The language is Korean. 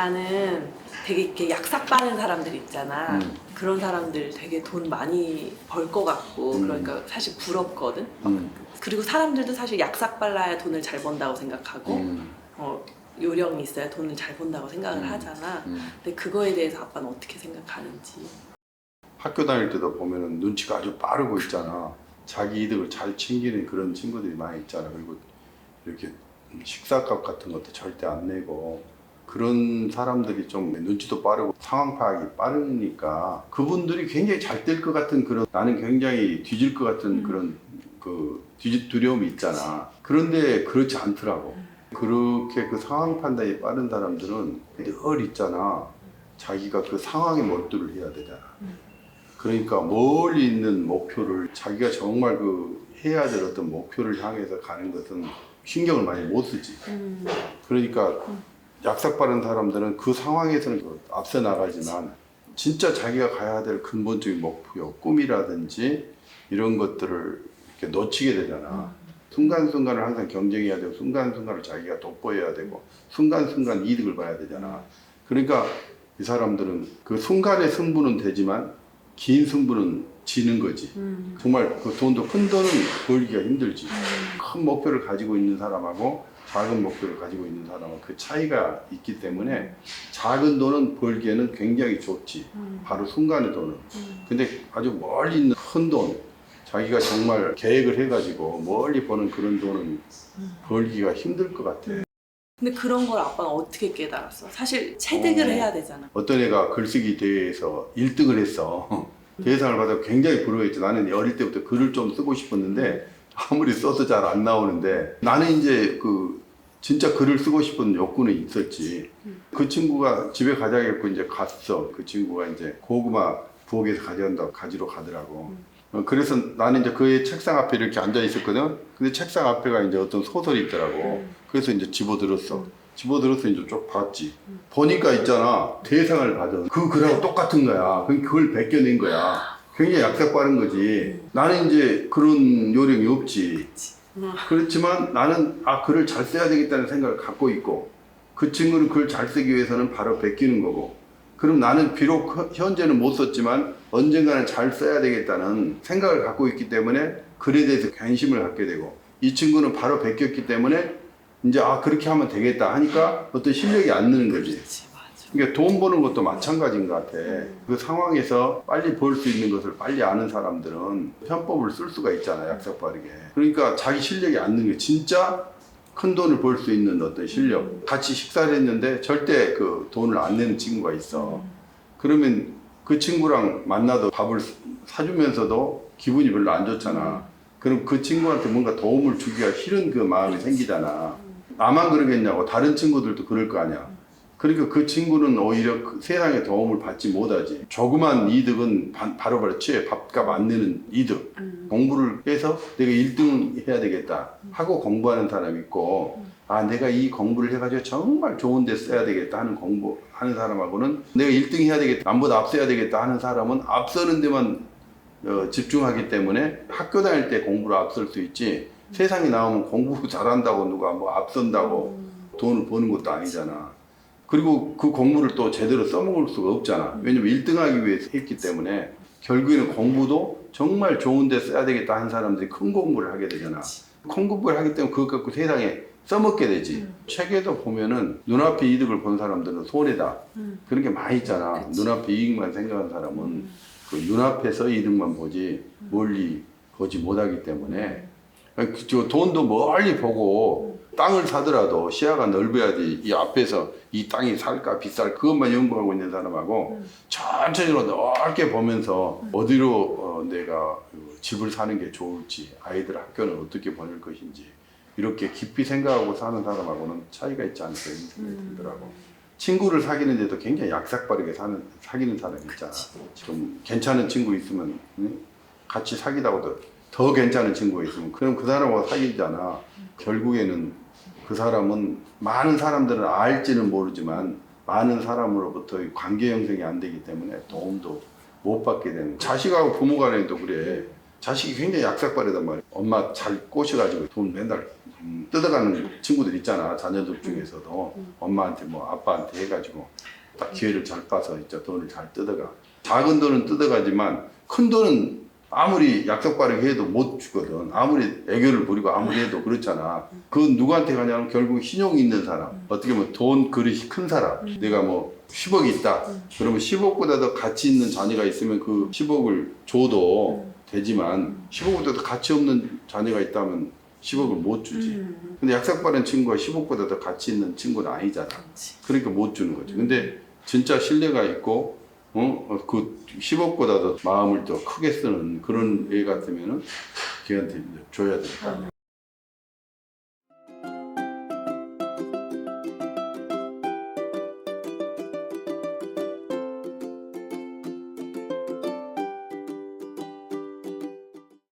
나는 되게 이렇게 약삭 빠는 사람들 있잖아. 그런 사람들 되게 돈 많이 벌 것 같고 그러니까 사실 부럽거든. 그리고 사람들도 사실 약삭 빨라야 돈을 잘 번다고 생각하고 요령이 있어야 돈을 잘 번다고 생각을 하잖아. 근데 그거에 대해서 아빠는 어떻게 생각하는지. 학교 다닐 때도 보면은 눈치가 아주 빠르고 있잖아. 자기 이득을 잘 챙기는 그런 친구들이 많이 있잖아. 그리고 이렇게 식사값 같은 것도 절대 안 내고 그런 사람들이 좀 눈치도 빠르고 상황 파악이 빠르니까 그분들이 굉장히 잘 될 것 같은 그런 나는 굉장히 뒤질 것 같은 그런 그 두려움이 있잖아. 그런데 그렇지 않더라고. 그렇게 그 상황 판단이 빠른 사람들은 늘 있잖아. 자기가 그 상황에 몰두를 해야 되잖아. 그러니까 멀리 있는 목표를 자기가 정말 그 해야 될 어떤 목표를 향해서 가는 것은 신경을 많이 못 쓰지. 그러니까 약삭 빠른 사람들은 그 상황에서는 앞서 나가지만 진짜 자기가 가야 될 근본적인 목표, 꿈이라든지 이런 것들을 이렇게 놓치게 되잖아. 순간순간을 항상 경쟁해야 되고 순간순간을 자기가 돋보여야 되고 순간순간 이득을 봐야 되잖아. 그러니까 이 사람들은 그 순간의 승부는 되지만 긴 승부는 지는 거지. 정말 그 돈도 큰 돈은 벌기가 힘들지. 큰 목표를 가지고 있는 사람하고 작은 목표를 가지고 있는 사람은 그 차이가 있기 때문에 작은 돈은 벌기에는 굉장히 좋지. 바로 순간의 돈은. 근데 아주 멀리 있는 큰 돈, 자기가 정말 계획을 해가지고 멀리 버는 그런 돈은 벌기가 힘들 것 같아. 근데 그런 걸 아빠는 어떻게 깨달았어? 사실 체득을 해야 되잖아. 어떤 애가 글쓰기 대회에서 1등을 했어. 대상을 받아 굉장히 부러워했죠. 나는 어릴 때부터 글을 좀 쓰고 싶었는데 아무리 써도 잘 안 나오는데 나는 이제 그 진짜 글을 쓰고 싶은 욕구는 있었지. 그 친구가 집에 가자겠고 이제 갔어. 그 친구가 이제 고구마 부엌에서 가지러 가더라고. 그래서 나는 이제 그의 책상 앞에 이렇게 앉아 있었거든. 근데 책상 앞에가 이제 어떤 소설이 있더라고. 그래서 이제 집어들었어. 집어들어서 이제 쭉 봤지. 보니까 있잖아. 대상을 받은 그 글하고 똑같은 거야. 그걸 베껴낸 거야. 굉장히 약삭 빠른 거지. 나는 이제 그런 요령이 없지. 그렇지만 나는 글을 잘 써야 되겠다는 생각을 갖고 있고 그 친구는 글을 잘 쓰기 위해서는 바로 베끼는 거고 그럼 나는 비록 현재는 못 썼지만 언젠가는 잘 써야 되겠다는 생각을 갖고 있기 때문에 글에 대해서 관심을 갖게 되고 이 친구는 바로 베꼈기 때문에 이제 그렇게 하면 되겠다 하니까 어떤 실력이 안 느는 거지. 그렇지, 맞아. 그러니까 돈 버는 것도 마찬가지인 것 같아. 그 상황에서 빨리 벌 수 있는 것을 빨리 아는 사람들은 편법을 쓸 수가 있잖아, 약삭 빠르게. 그러니까 자기 실력이 안 느는 게 진짜 큰 돈을 벌 수 있는 어떤 실력. 같이 식사를 했는데 절대 그 돈을 안 내는 친구가 있어. 그러면 그 친구랑 만나도 밥을 사주면서도 기분이 별로 안 좋잖아. 그럼 그 친구한테 뭔가 도움을 주기가 싫은 그 마음이 생기잖아. 나만 그러겠냐고 다른 친구들도 그럴 거 아니야. 그러니까 그 친구는 오히려 그 세상에 도움을 받지 못하지. 조그만 이득은 바로바로 취해. 밥값 안 내는 이득. 공부를 해서 내가 1등 해야 되겠다 하고 공부하는 사람이 있고 내가 이 공부를 해가지고 정말 좋은 데 써야 되겠다 하는 공부하는 사람하고는 내가 1등 해야 되겠다, 남보다 앞서야 되겠다 하는 사람은 앞서는 데만 집중하기 때문에 학교 다닐 때 공부를 앞설 수 있지 세상에 나오면 공부 잘한다고 누가 뭐 앞선다고 돈을 버는 것도 아니잖아. 그리고 그 공부를 또 제대로 써먹을 수가 없잖아. 왜냐면 1등 하기 위해서 했기 때문에 결국에는 공부도 정말 좋은 데 써야 되겠다 하는 사람들이 큰 공부를 하게 되잖아. 큰 공부를 하기 때문에 그것 갖고 세상에 써먹게 되지. 책에도 보면은 눈앞에 이득을 본 사람들은 손해다. 그런 게 많이 있잖아. 눈앞에 이익만 생각하는 사람은 그 눈앞에서 이득만 보지 멀리 보지 못하기 때문에 저 돈도 멀리 보고 땅을 사더라도 시야가 넓어야지 이 앞에서 이 땅이 살까 비쌀까 그것만 연구하고 있는 사람하고 천천히 넓게 보면서 어디로 내가 집을 사는 게 좋을지 아이들 학교는 어떻게 보낼 것인지 이렇게 깊이 생각하고 사는 사람하고는 차이가 있지 않을까 이런 생각이 들더라고. 친구를 사귀는데도 굉장히 약삭빠르게 사귀는 사람이 있잖아. 좀 괜찮은 친구 있으면 같이 사귀다가도 더 괜찮은 친구가 있으면 그럼 그 사람하고 사귀잖아. 결국에는 그 사람은 많은 사람들은 알지는 모르지만 많은 사람으로부터 관계 형성이 안 되기 때문에 도움도 못 받게 되는. 자식하고 부모 간에도 그래. 자식이 굉장히 약삭빠르단 말이야. 엄마 잘 꼬셔가지고 돈 맨날 뜯어가는 친구들 있잖아. 자녀들 중에서도 엄마한테 뭐 아빠한테 해가지고 딱 기회를 잘 봐서 진짜 돈을 잘 뜯어가. 작은 돈은 뜯어가지만 큰 돈은 아무리 약속 발행해도 못 주거든. 아무리 애교를 부리고 아무리 해도 그렇잖아. 그건 누구한테 가냐면 결국 신용 있는 사람. 어떻게 보면 돈 그릇이 큰 사람. 내가 뭐 10억이 있다. 그러면 10억보다 더 가치 있는 자녀가 있으면 그 10억을 줘도 되지만 10억보다 더 가치 없는 자녀가 있다면 10억을 못 주지. 근데 약삭 발행 친구가 10억보다 더 가치 있는 친구는 아니잖아. 그러니까 못 주는 거지. 근데 진짜 신뢰가 있고 그 10억보다 더 마음을 더 크게 쓰는 그런 애 같으면은 걔한테 이제 줘야 되겠다.